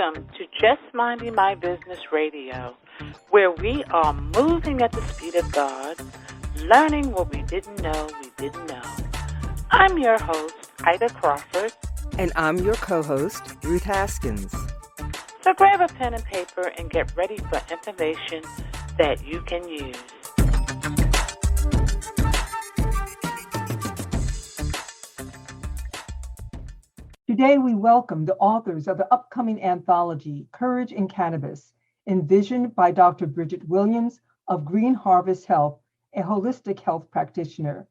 Welcome to Just Minding My Business Radio, where we are moving at the speed of God, learning what we didn't know we didn't know. I'm your host, Ida Crawford. And I'm your co-host, Ruth Haskins. So grab a pen and paper and get ready for information that you can use. Today, we welcome the authors of the upcoming anthology, Courage in Cannabis, envisioned by Dr. Bridget Williams of Green Harvest Health, a holistic health practitioner.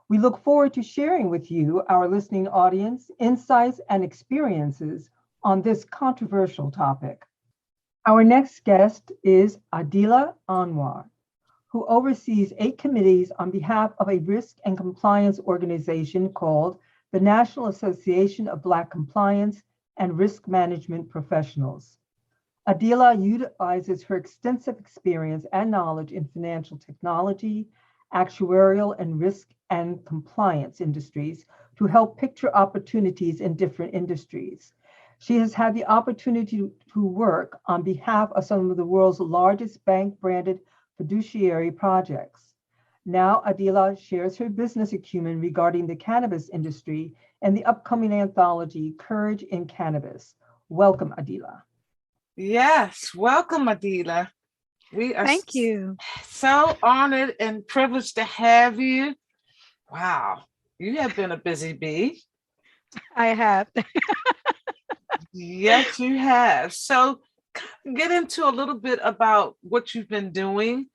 We look forward to sharing with you, our listening audience, insights and experiences on this controversial topic. Our next guest is Adilah Anwar, who oversees 8 committees on behalf of a risk and compliance organization called the National Association of Black Compliance and Risk Management Professionals. Adilah utilizes her extensive experience and knowledge in financial technology, actuarial, and risk and compliance industries to help picture opportunities in different industries. She has had the opportunity to work on behalf of some of the world's largest bank-branded fiduciary projects. Now, Adilah shares her business acumen regarding the cannabis industry and the upcoming anthology, Courage in Cannabis. Welcome, Adilah. Yes, welcome, Adilah. We are Thank you. So honored and privileged to have you. Wow, you have been a busy bee. I have. Yes, you have. So get into a little bit about what you've been doing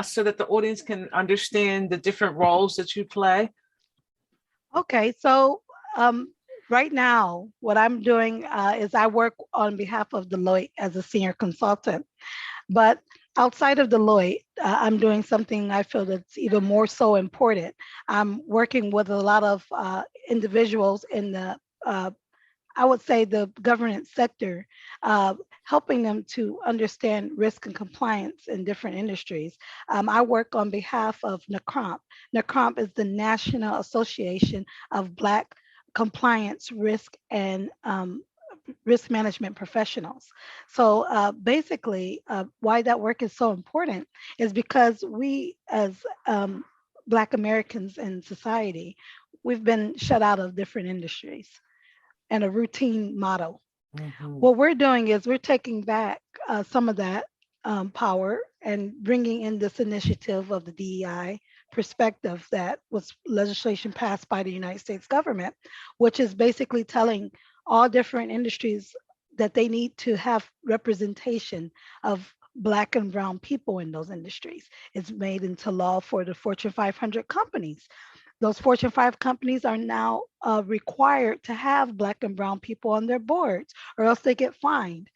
so that the audience can understand the different roles that you play. Okay, so right now, what I'm doing is I work on behalf of Deloitte as a senior consultant. But outside of Deloitte, I'm doing something I feel that's even more so important. I'm working with a lot of individuals in the I would say the governance sector, helping them to understand risk and compliance in different industries. I work on behalf of NABCRMP. NABCRMP is the National Association of Black Compliance Risk and Risk Management Professionals. So basically, why that work is so important is because we as Black Americans in society, we've been shut out of different industries and a routine model. Mm-hmm. What we're doing is we're taking back some of that power and bringing in this initiative of the DEI perspective that was legislation passed by the United States government, which is basically telling all different industries that they need to have representation of Black and brown people in those industries. It's made into law for the Fortune 500 companies. Those Fortune 5 companies are now required to have Black and brown people on their boards, or else they get fined.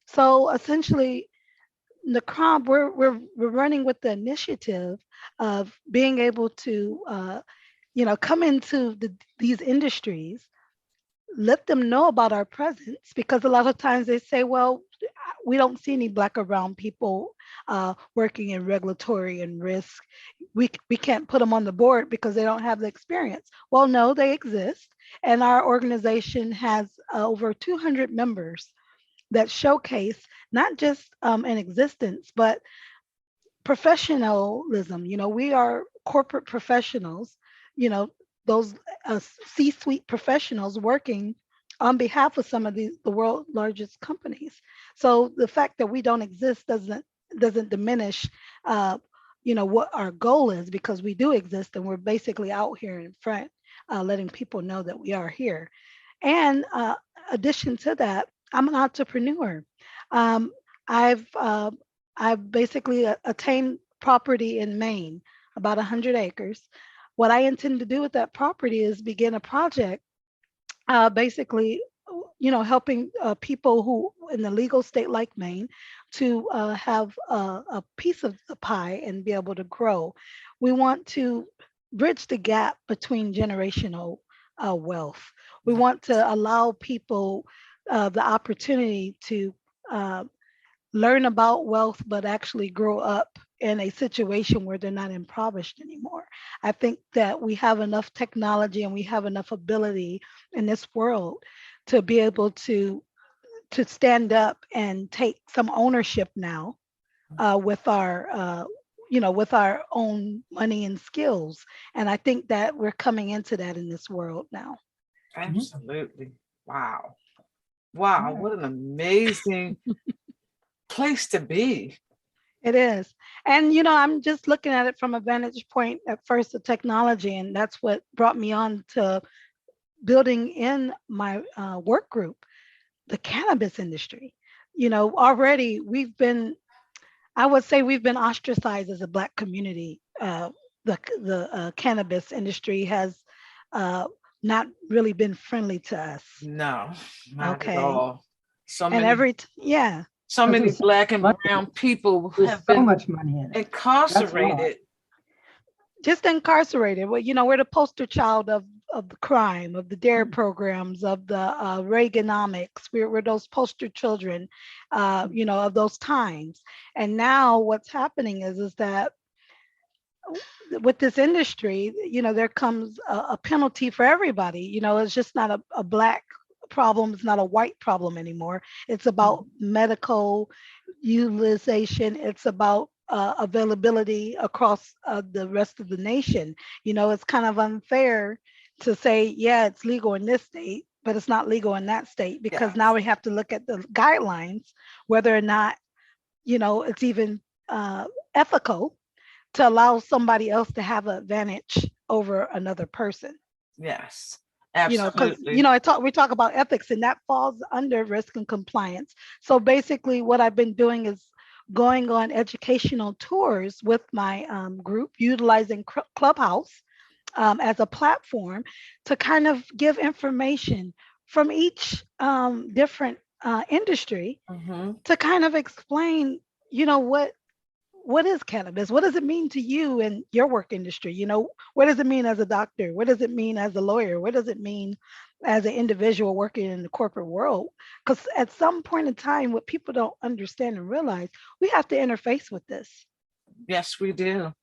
So essentially, NABCRMP, we're running with the initiative of being able to, come into these industries, let them know about our presence, because a lot of times they say, well, we don't see any Black or brown people working in regulatory and risk. We can't put them on the board because they don't have the experience. Well, no, they exist. And our organization has over 200 members that showcase not just an existence, but professionalism. We are corporate professionals, those C-suite professionals working on behalf of some of the world's largest companies. So the fact that we don't exist doesn't diminish, what our goal is, because we do exist and we're basically out here in front, letting people know that we are here. And addition to that, I'm an entrepreneur. I've basically attained property in Maine, about 100 acres. What I intend to do with that property is begin a project, basically, helping people who in a legal state like Maine to have a piece of the pie and be able to grow. We want to bridge the gap between generational wealth. We want to allow people the opportunity to learn about wealth, but actually grow up in a situation where they're not impoverished anymore. I think that we have enough technology and we have enough ability in this world to be able to to stand up and take some ownership now with our with our own money and skills. And I think that we're coming into that in this world now. Absolutely. Wow. Wow. What an amazing place to be. It is. And, I'm just looking at it from a vantage point at first of technology. And that's what brought me on to building in my work group, the cannabis industry. Already I would say we've been ostracized as a Black community. The cannabis industry has not really been friendly to us. No, not at all. So and many, so many Black and brown people have been much money in it. Incarcerated. Just incarcerated. Well, we're the poster child of the crime, of the DARE programs, of the Reaganomics. We're those poster children, of those times. And now what's happening is that with this industry, there comes a penalty for everybody. It's just not a Black problem. It's not a white problem anymore. It's about medical utilization. It's about availability across the rest of the nation. It's kind of unfair to say, yeah, it's legal in this state, but it's not legal in that state, because now we have to look at the guidelines, whether or not, it's even ethical to allow somebody else to have an advantage over another person. Yes. Absolutely. We talk about ethics, and that falls under risk and compliance. So basically what I've been doing is going on educational tours with my group, utilizing Clubhouse as a platform to kind of give information from each different industry to kind of explain, what is cannabis? What does it mean to you in your work industry? What does it mean as a doctor? What does it mean as a lawyer? What does it mean as an individual working in the corporate world? Because at some point in time, what people don't understand and realize, we have to interface with this. Yes, we do.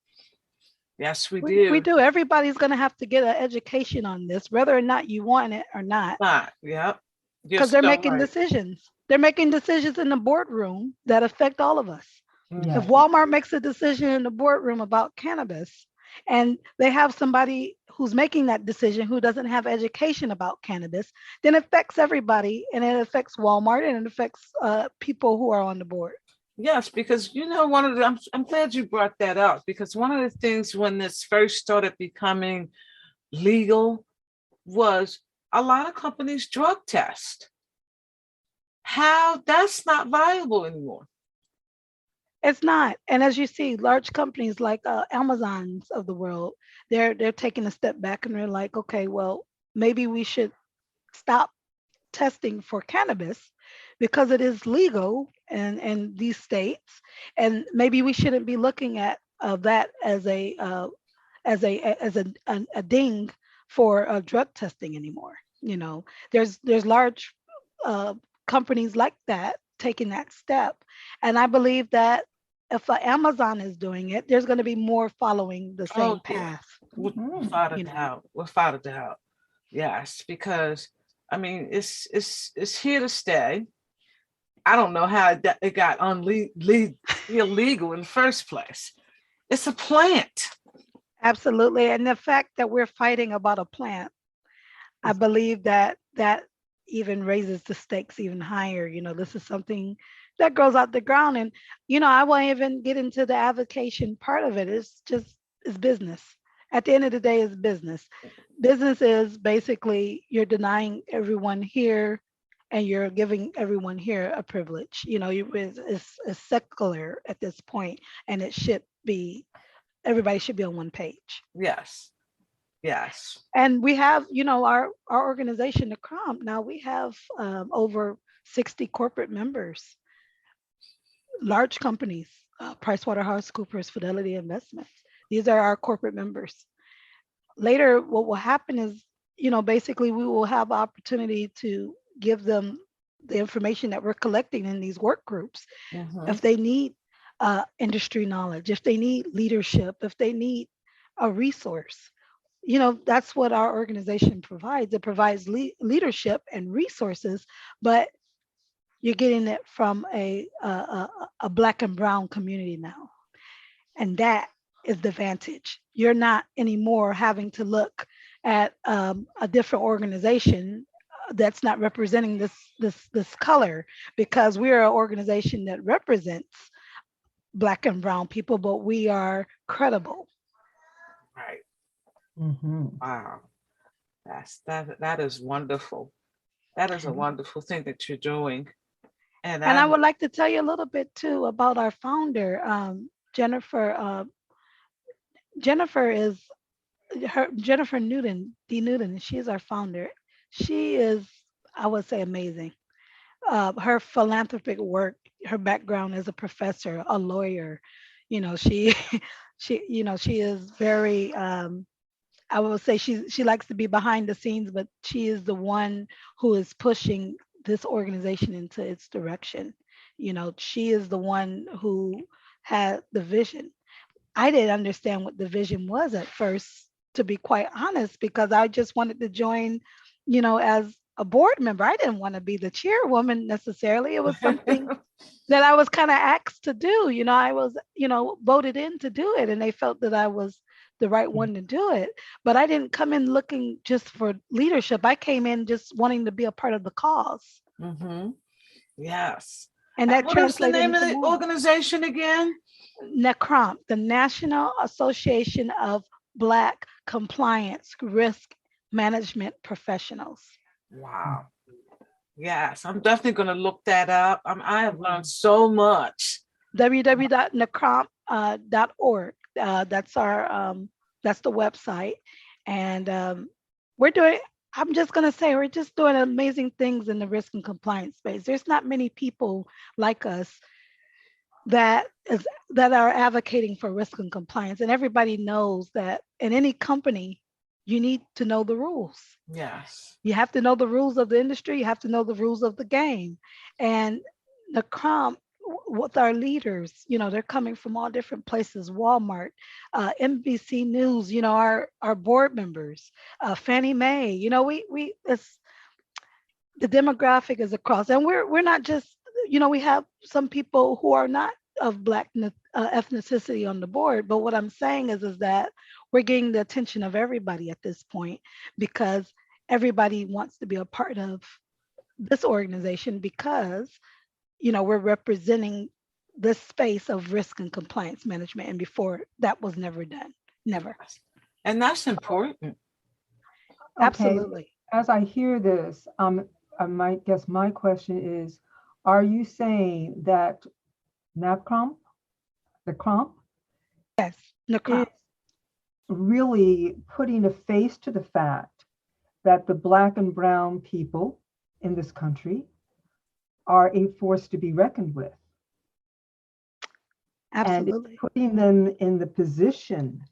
Yes, we do. We do. Everybody's going to have to get an education on this, whether or not you want it or not. Yep. Because they're making decisions. They're making decisions in the boardroom that affect all of us. If Walmart makes a decision in the boardroom about cannabis, and they have somebody who's making that decision who doesn't have education about cannabis, then it affects everybody, and it affects Walmart, and it affects people who are on the board. Yes, because I'm glad you brought that up, because one of the things when this first started becoming legal was a lot of companies drug test. How that's not viable anymore. It's not. And as you see, large companies like Amazons of the world, they're taking a step back, and they're like, okay, well, maybe we should stop testing for cannabis because it is legal in these states, and maybe we shouldn't be looking at that as a ding for drug testing anymore. There's large companies like that taking that step, and I believe that if Amazon is doing it, there's going to be more following the same path. Without a doubt. Yes, because I mean, it's here to stay. I don't know how it got illegal in the first place. It's a plant. Absolutely. And the fact that we're fighting about a plant, I believe that even raises the stakes even higher. This is something that grows out the ground. And, I won't even get into the avocation part of it. It's business. At the end of the day, it's business. Business is basically you're denying everyone here and you're giving everyone here a privilege. It's secular at this point, and everybody should be on one page. Yes. And we have, our organization, the CRMP, now we have over 60 corporate members, large companies, PricewaterhouseCoopers, Fidelity Investments. These are our corporate members. Later, what will happen is, basically we will have opportunity to give them the information that we're collecting in these work groups. If they need industry knowledge, if they need leadership, if they need a resource, that's what our organization provides. It provides leadership and resources, but you're getting it from a Black and brown community now. And that is the advantage. You're not anymore having to look at a different organization that's not representing this color, because we're an organization that represents Black and brown people, but we are credible. Right. Mm-hmm. Wow. That is wonderful. That is a wonderful thing that you're doing. And And I would like to tell you a little bit too about our founder, Jennifer. Jennifer is Jennifer Newton, D. Newton. She is our founder. She is, I would say, amazing. Her philanthropic work, her background as a professor, a lawyer, she she is very, I would say she likes to be behind the scenes, but she is the one who is pushing this organization into its direction. She is the one who had the vision. I didn't understand what the vision was at first, to be quite honest, because I just wanted to join, as a board member. I didn't want to be the chairwoman necessarily. It was something that I was kind of asked to do. I was, voted in to do it, and they felt that I was the right one to do it. But I didn't come in looking just for leadership. I came in just wanting to be a part of the cause. Mm-hmm. Yes. And that what is the translated name of into the more. organization again? NABCRMP, the National Association of Black Compliance Risk Management Professionals. Wow. Yes, I'm definitely going to look that up. I have learned so much. www.nacromp.org. That's the website. And I'm just going to say, we're just doing amazing things in the risk and compliance space. There's not many people like us that are advocating for risk and compliance. And everybody knows that in any company, you need to know the rules. Yes. You have to know the rules of the industry. You have to know the rules of the game. And the CROM, with our leaders, they're coming from all different places. Walmart, NBC News, our board members, Fannie Mae. It's the demographic is across, and we're not just, we have some people who are not of Black ethnicity on the board. But what I'm saying is that we're getting the attention of everybody at this point, because everybody wants to be a part of this organization, because we're representing this space of risk and compliance management, and before that was never done. Never. And that's important. Okay. Absolutely. As I hear this, I might guess my question is, are you saying that NABCRMP, the CROMP, yes, is really putting a face to the fact that the Black and brown people in this country are a force to be reckoned with? Absolutely. And putting them in the position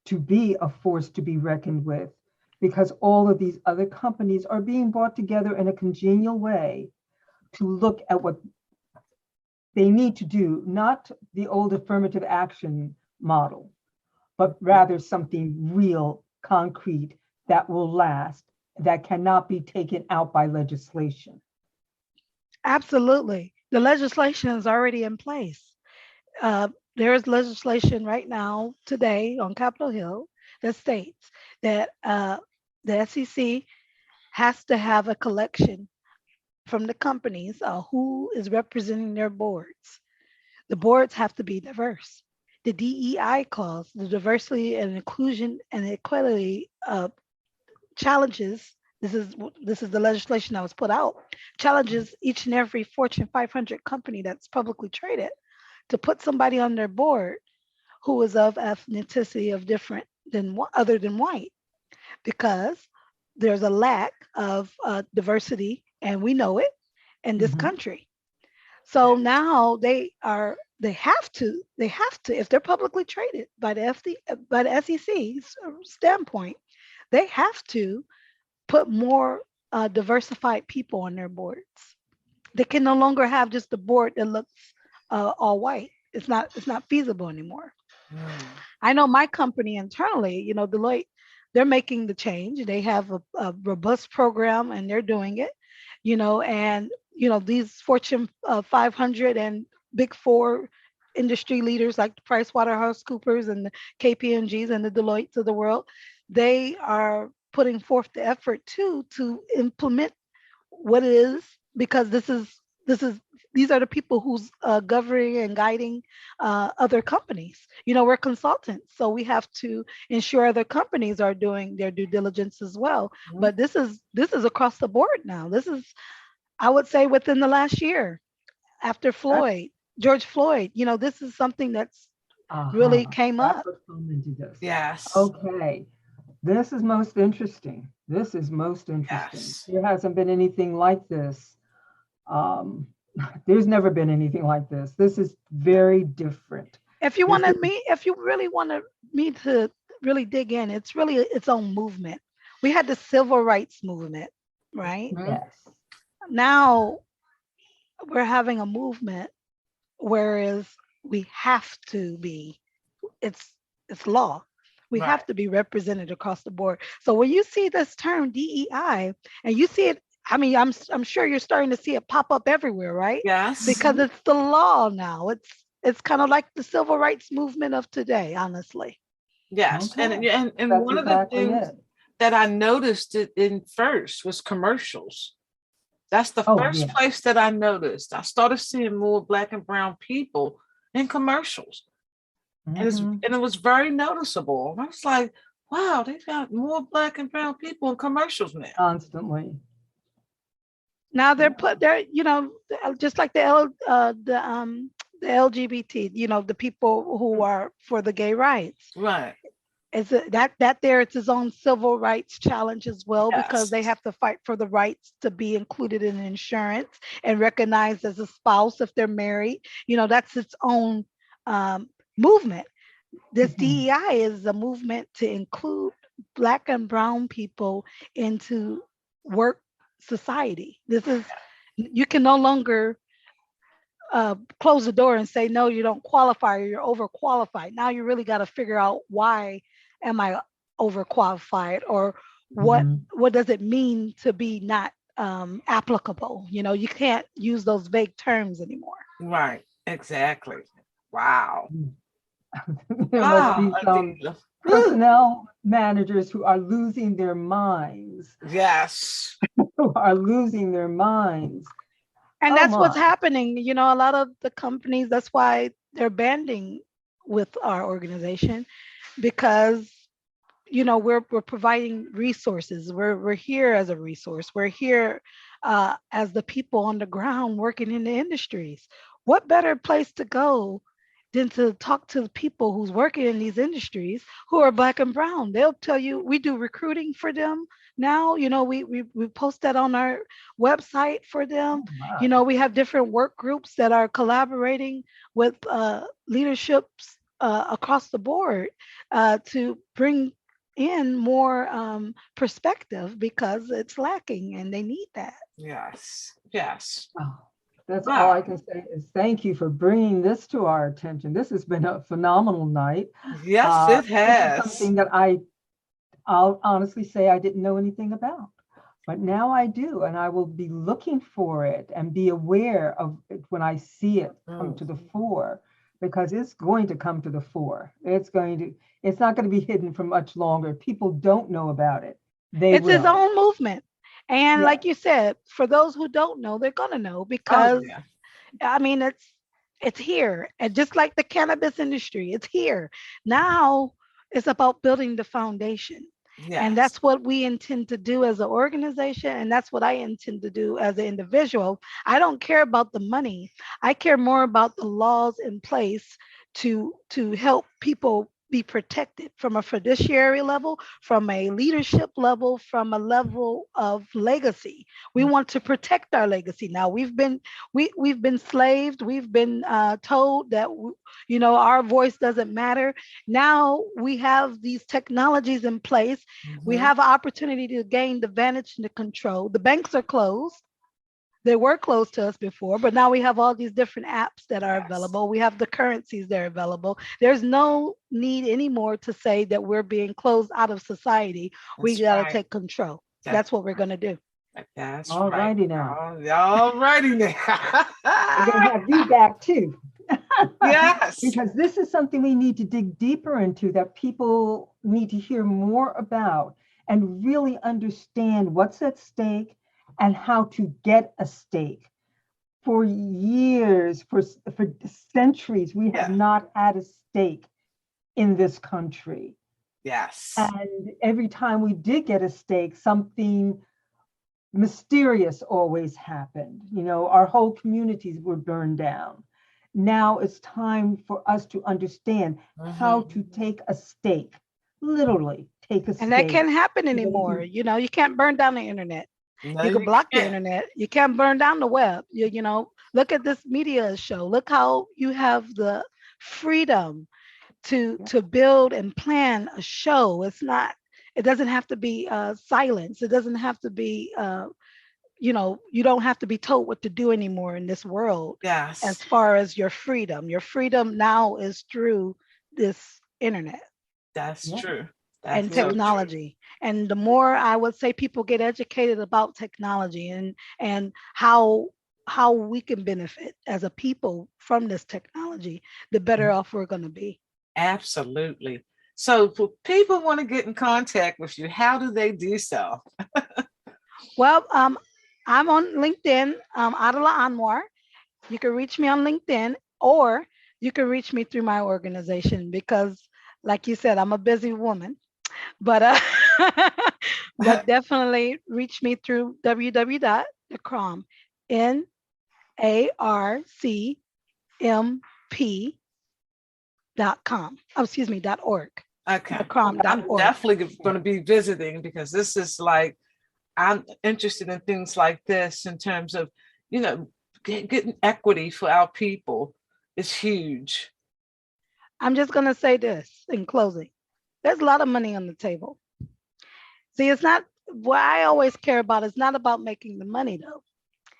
to be a force to be reckoned with, because all of these other companies are being brought together in a congenial way to look at what they need to do, not the old affirmative action model, but rather something real, concrete, that will last, that cannot be taken out by legislation. Absolutely. The legislation is already in place. There is legislation right now, today, on Capitol Hill, that states that the SEC has to have a collection from the companies who is representing their boards. The boards have to be diverse. The DEI clause, the diversity and inclusion and equality challenges. This is the legislation that was put out. Challenges each and every Fortune 500 company that's publicly traded to put somebody on their board who is of ethnicity of different than other than white, because there's a lack of diversity, and we know it in this country. So now they have to, if they're publicly traded by the SEC's standpoint, they have to put more diversified people on their boards. They can no longer have just a board that looks all white. It's not feasible anymore. I know my company internally, Deloitte, they're making the change. They have a robust program, and they're doing it, and these Fortune 500 and Big Four industry leaders like the PricewaterhouseCoopers and the KPMGs and the Deloittes of the world, they are putting forth the effort too to implement what it is, because this is these are the people who's governing and guiding other companies. We're consultants, so we have to ensure other companies are doing their due diligence as well. But this is across the board now. This is, I would say, within the last year after George Floyd. This is something that's really came That's up. what come into this. Yes. Okay. This is most interesting. Yes. There hasn't been anything like this. There's never been anything like this. This is very different. If you really wanted me to really dig in, it's really its own movement. We had the civil rights movement, right? Yes. Now we're having a movement, whereas we have to be, it's law. We Right. have to be represented across the board. So when you see this term DEI, and you see it, I mean, I'm sure you're starting to see it pop up everywhere, right? Yes. Because it's the law now. It's kind of like the civil rights movement of today, honestly. Yes. Okay. And That's one of exactly the things it. that I noticed it in first was commercials. That's the Oh, first yeah. place that I noticed. I started seeing more Black and brown people in commercials. Mhm. And it was very noticeable. I was like, wow, they've got more Black and brown people in commercials now. Constantly. Now they're just like the LGBT, the people who are for the gay rights. Right. That there, it's his own civil rights challenge as well, because Yes. they have to fight for the rights to be included in insurance and recognized as a spouse if they're married. That's its own movement. This Mhm. DEI is a movement to include Black and brown people into work society. You can no longer close the door and say, no, you don't qualify, or you're overqualified. Now you really got to figure out, why am I overqualified, or what Mhm. does it mean to be not applicable? You can't use those vague terms anymore. Right. Exactly. Wow. There must Wow. be some Adilah. personnel managers who are losing their minds, Yes. who are losing their minds. And Oh that's what's my. happening. A lot of the companies, that's why they're banding with our organization, because we're providing resources. We're here as a resource. We're here as the people on the ground working in the industries. What better place to go than to talk to the people who's working in these industries who are Black and brown? They'll tell you. We do recruiting for them now. We post that on our website for them. Oh my. We have different work groups that are collaborating with leaderships across the board to bring in more perspective, because it's lacking and they need that. Yes. Yes. Oh, that's all I Wow. can say is thank you for bringing this to our attention. This has been a phenomenal night. Yes, it This is has. something that I'll honestly say I didn't know anything about, but now I do, and I will be looking for it and be aware of it when I see it come to the fore, because it's going to come to the fore. It's not going to be hidden for much longer. People don't know about it. It's his will. own movement. And Yeah. like you said, for those who don't know, they're gonna know, Oh, because yeah. I mean, it's here. And just like the cannabis industry, it's here. Now it's about building the foundation. And Yes. that's what we intend to do as an organization. And that's what I intend to do as an individual. I don't care about the money. I care more about the laws in place to help people be protected from a fiduciary level, from a leadership level, from a level of legacy. We want to protect our legacy. Now we've been slaved. We've been told that our voice doesn't matter. Now we have these technologies in place. We have an opportunity to gain the vantage and the control. The banks are closed. They were closed to us before, but now we have all these different apps that are available. We have the currencies that are available. There's no need anymore to say that we're being closed out of society. We got to take control. That's what we're going to do. That's All right. righty now. All righty now. We're going to have you back too. Yes. Because this is something we need to dig deeper into, that people need to hear more about and really understand what's at stake and how to get a stake. For years, for centuries, we have not had a stake in this country. Yes. And every time we did get a stake, something mysterious always happened. You know, our whole communities were burned down. Now it's time for us to understand how to take a stake, literally take a stake. And that can't happen anymore. You know, you can't burn down the internet. No, you can block the internet. You can't burn down the web. You know, look at this media show. Look how you have the freedom to build and plan a show. It doesn't have to be silence. It doesn't have to be you know, you don't have to be told what to do anymore in this world. Yes. As far as your freedom now is through this internet. That's true. And technology. So and the more I would say people get educated about technology and how we can benefit as a people from this technology, the better off we're going to be. Absolutely. So if people want to get in contact with you, how do they do so? Well, I'm on LinkedIn, Adilah Anwar. You can reach me on LinkedIn, or you can reach me through my organization because, like you said, I'm a busy woman. But but definitely reach me through www.NABCRMP, NABCRMP.com. Oh, excuse me, .org. Okay. .com, I'm .org. definitely going to be visiting because this is like, I'm interested in things like this in terms of, you know, getting equity for our people is huge. I'm just going to say this in closing. There's a lot of money on the table. See, it's not what I always care about. It's not about making the money, though.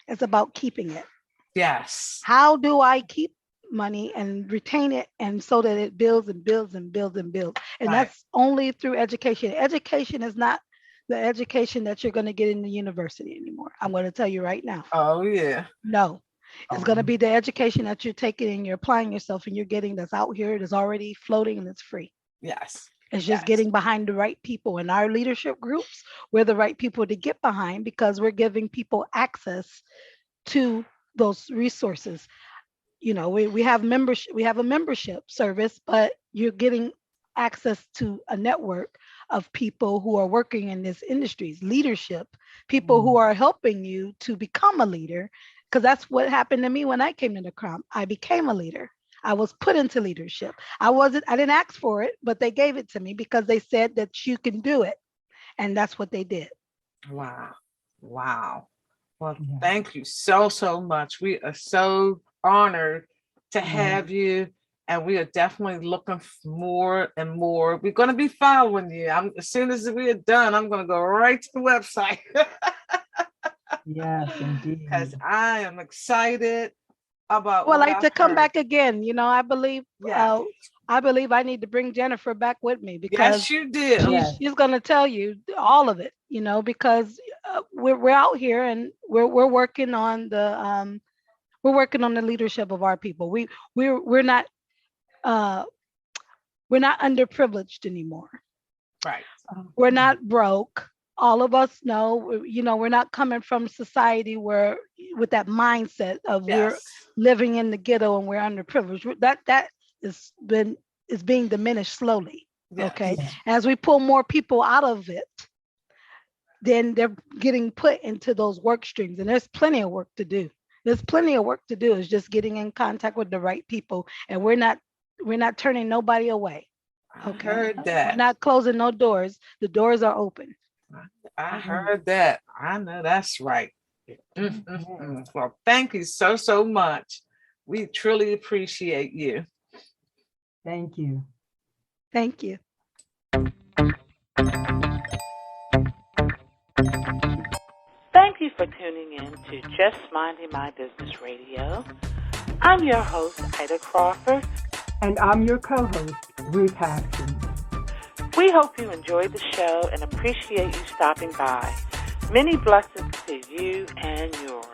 It's about keeping it. Yes. How do I keep money and retain it, and so that it builds and builds and builds and builds? And that's only through education. Education is not the education that you're going to get in the university anymore. I'm going to tell you right now. Oh, yeah. No. It's going to be the education that you're taking and you're applying yourself and you're getting that's out here. It is already floating and it's free. Yes. It's just getting behind the right people. In our leadership groups, we're the right people to get behind because we're giving people access to those resources. You know, we have membership, we have a membership service, but you're getting access to a network of people who are working in this industries, leadership, people who are helping you to become a leader. Because that's what happened to me when I came to the CROM. I became a leader. I was put into leadership. I didn't ask for it, but they gave it to me because they said that you can do it. And that's what they did. Wow. Wow. Well, thank you so, so much. We are so honored to have you. And we are definitely looking for more and more. We're going to be following you. As soon as we are done, I'm going to go right to the website. Yes, indeed. Because I am excited about. Well, I'd like to come back again. You know, I believe I need to bring Jennifer back with me because yes, you did. She's going to tell you all of it. You know, because we're out here and we're working on the leadership of our people. We're not underprivileged anymore. Right. We're not broke. All of us know, you know, we're not coming from society where with that mindset of we're living in the ghetto and we're underprivileged. That is being diminished slowly. Yes. Okay. Yeah. As we pull more people out of it, then they're getting put into those work streams. And there's plenty of work to do. There's plenty of work to do. It's just getting in contact with the right people. And we're not turning nobody away. Okay. I heard that. We're not closing no doors. The doors are open. I heard that. I know that's right. Well, thank you so, so much. We truly appreciate you. Thank you. Thank you. Thank you for tuning in to Just Minding My Business Radio. I'm your host, Ida Crawford. And I'm your co-host, Ruth Haskins. We hope you enjoyed the show and appreciate you stopping by. Many blessings to you and yours.